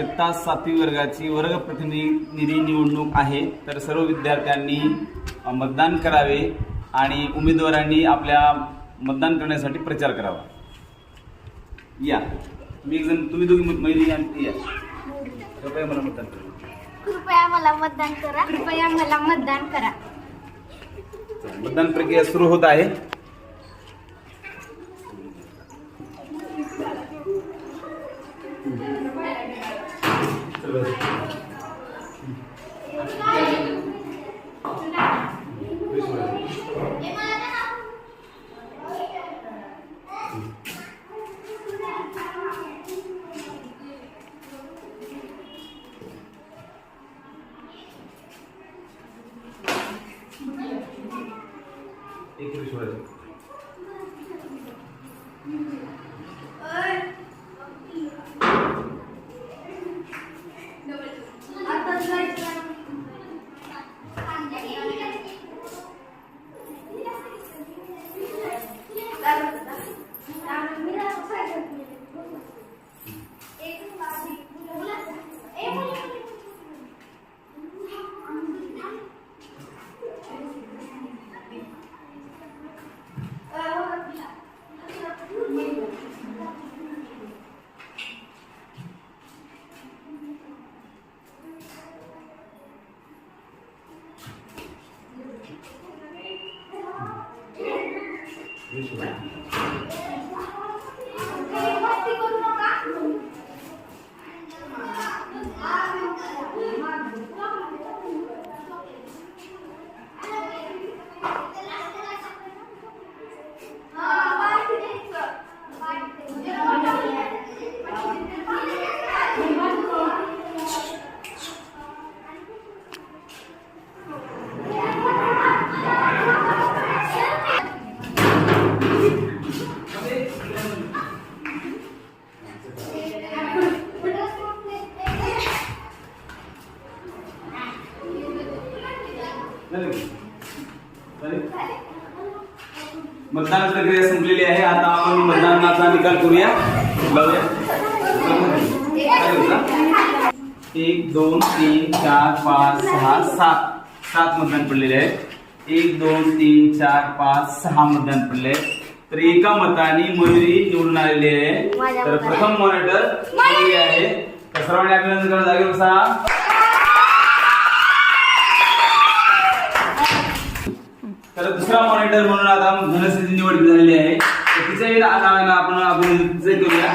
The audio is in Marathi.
इयत्ता 7वी वर्गाची वर्ग प्रतिनिधी निवडणूक आहे। तर सर्व विद्यार्थ्यांनी मतदान करावे आणि उमेदवारांनी आपल्या मतदान करण्यासाठी प्रचार करावा। या तुम्ही दोघी महिला या, कृपया मला मतदान करा। कृपया मला मतदान करा। कृपया मला मतदान करा। मतदान प्रक्रिया सुरू होत आहे। मतदान प्रक्रिया संपलेली आहे। आता आपण मतदानाचा निकाल करूया। 1 2 3 4 5 6 7 मतदान पडलेले आहेत। 1 2 3 4 5 6 मतदान पडले। तर एका मताने मयुरी निवडून आलेली आहे। तर प्रथम मॉनिटर मयुरी आहे। तर सर्वांनी अभिनंदन करा, जागेवर बसा। तर दुसरा मॉनिटर म्हणून आता धनश्रीची निवड झालेली आहे। तर तिच्याही नावाने आपण अभिनंदन करूया।